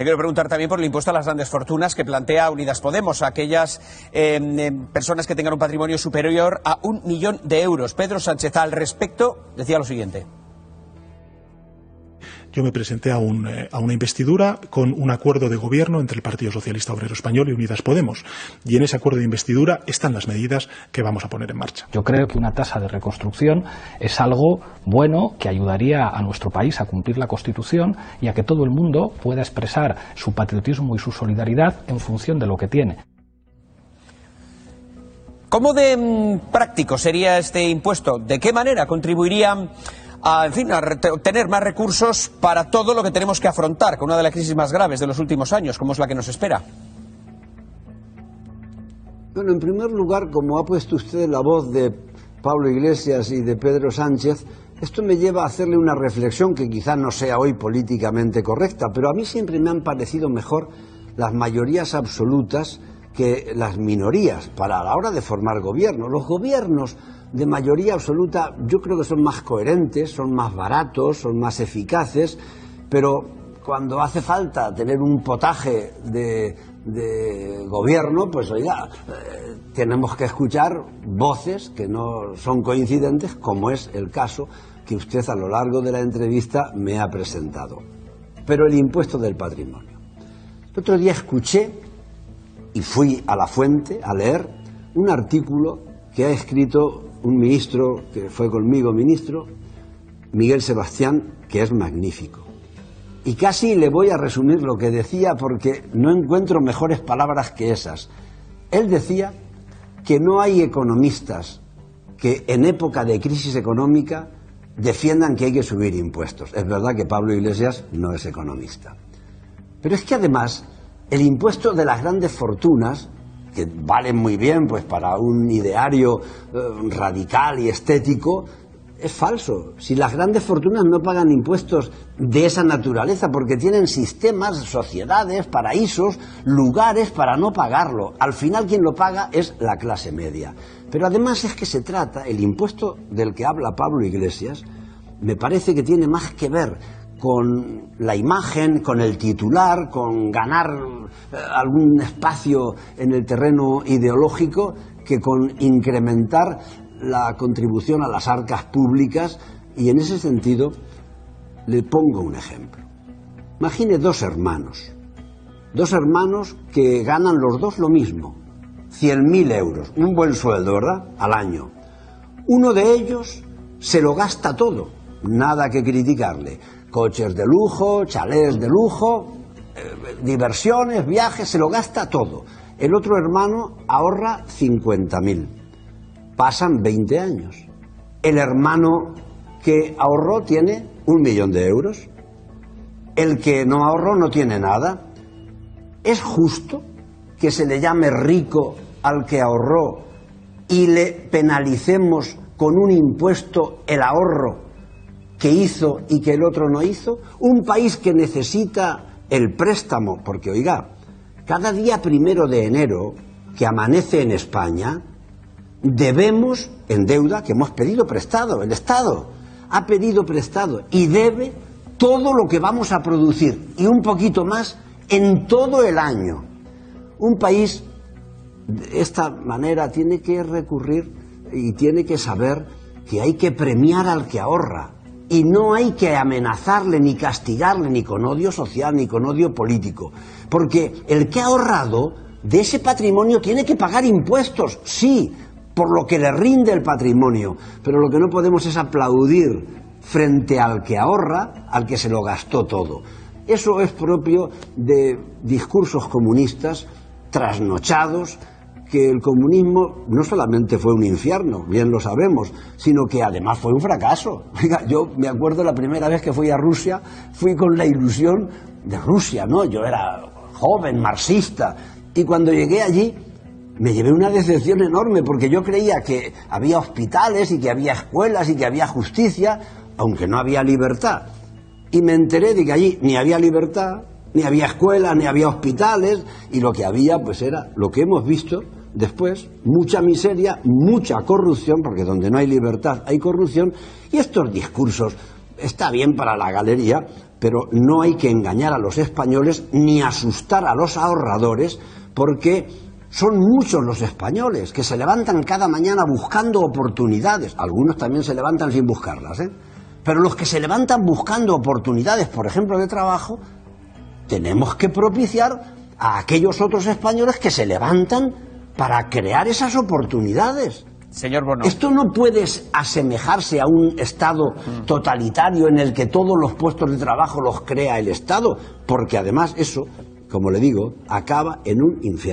Le quiero preguntar también por el impuesto a las grandes fortunas que plantea Unidas Podemos, a aquellas personas que tengan un patrimonio superior a 1 millón de euros. Pedro Sánchez al respecto decía lo siguiente. Yo me presenté a una investidura con un acuerdo de gobierno entre el Partido Socialista Obrero Español y Unidas Podemos. Y en ese acuerdo de investidura están las medidas que vamos a poner en marcha. Yo creo que una tasa de reconstrucción es algo bueno que ayudaría a nuestro país a cumplir la Constitución y a que todo el mundo pueda expresar su patriotismo y su solidaridad en función de lo que tiene. ¿Cómo de práctico sería este impuesto? ¿De qué manera contribuiría a obtener más recursos para todo lo que tenemos que afrontar con una de las crisis más graves de los últimos años, como es la que nos espera? Bueno, en primer lugar, como ha puesto usted la voz de Pablo Iglesias y de Pedro Sánchez, esto me lleva a hacerle una reflexión que quizás no sea hoy políticamente correcta, pero a mí siempre me han parecido mejor las mayorías absolutas que las minorías para la hora de formar gobierno. Los gobiernos de mayoría absoluta yo creo que son más coherentes, son más baratos, son más eficaces, pero cuando hace falta tener un potaje de gobierno, pues oiga, tenemos que escuchar voces que no son coincidentes, como es el caso que usted a lo largo de la entrevista me ha presentado. Pero el impuesto del patrimonio. El otro día escuché y fui a la fuente a leer un artículo que ha escrito un ministro que fue conmigo ministro, Miguel Sebastián, que es magnífico. Y casi le voy a resumir lo que decía porque no encuentro mejores palabras que esas. Él decía que no hay economistas que en época de crisis económica defiendan que hay que subir impuestos. Es verdad que Pablo Iglesias no es economista. Pero es que además el impuesto de las grandes fortunas, que valen muy bien pues para un ideario radical y estético, es falso. Si las grandes fortunas no pagan impuestos de esa naturaleza, porque tienen sistemas, sociedades, paraísos, lugares para no pagarlo. Al final quien lo paga es la clase media. Pero además es que se trata, el impuesto del que habla Pablo Iglesias, me parece que tiene más que ver con la imagen, con el titular, con ganar algún espacio en el terreno ideológico, que con incrementar la contribución a las arcas públicas. Y en ese sentido le pongo un ejemplo. Imagine dos hermanos que ganan los dos lo mismo, 100.000 euros, un buen sueldo, ¿verdad?, al año. Uno de ellos se lo gasta todo, nada que criticarle. Coches de lujo, chalés de lujo, diversiones, viajes, se lo gasta todo. El otro hermano ahorra 50.000. Pasan 20 años. El hermano que ahorró tiene 1 millón de euros. El que no ahorró no tiene nada. ¿Es justo que se le llame rico al que ahorró y le penalicemos con un impuesto el ahorro que hizo y que el otro no hizo? Un país que necesita el préstamo, porque oiga, cada día 1 de enero que amanece en España, debemos en deuda que hemos pedido prestado. El Estado ha pedido prestado y debe todo lo que vamos a producir y un poquito más en todo el año. Un país de esta manera tiene que recurrir y tiene que saber que hay que premiar al que ahorra. Y no hay que amenazarle ni castigarle ni con odio social ni con odio político. Porque el que ha ahorrado de ese patrimonio tiene que pagar impuestos, sí, por lo que le rinde el patrimonio. Pero lo que no podemos es aplaudir frente al que ahorra, al que se lo gastó todo. Eso es propio de discursos comunistas trasnochados, que el comunismo no solamente fue un infierno, bien lo sabemos, sino que además fue un fracaso. Oiga, yo me acuerdo la primera vez que fui a Rusia, fui con la ilusión de Rusia, ¿no? Yo era joven, marxista, y cuando llegué allí me llevé una decepción enorme, porque yo creía que había hospitales y que había escuelas y que había justicia, aunque no había libertad. Y me enteré de que allí ni había libertad, ni había escuelas, ni había hospitales, y lo que había pues era lo que hemos visto después, mucha miseria, mucha corrupción, porque donde no hay libertad hay corrupción, y estos discursos está bien para la galería, pero no hay que engañar a los españoles ni asustar a los ahorradores, porque son muchos los españoles que se levantan cada mañana buscando oportunidades. Algunos también se levantan sin buscarlas, ¿eh? Pero los que se levantan buscando oportunidades, por ejemplo, de trabajo, tenemos que propiciar a aquellos otros españoles que se levantan para crear esas oportunidades. Señor Bono. Esto no puede asemejarse a un Estado totalitario en el que todos los puestos de trabajo los crea el Estado, porque además eso, como le digo, acaba en un infierno.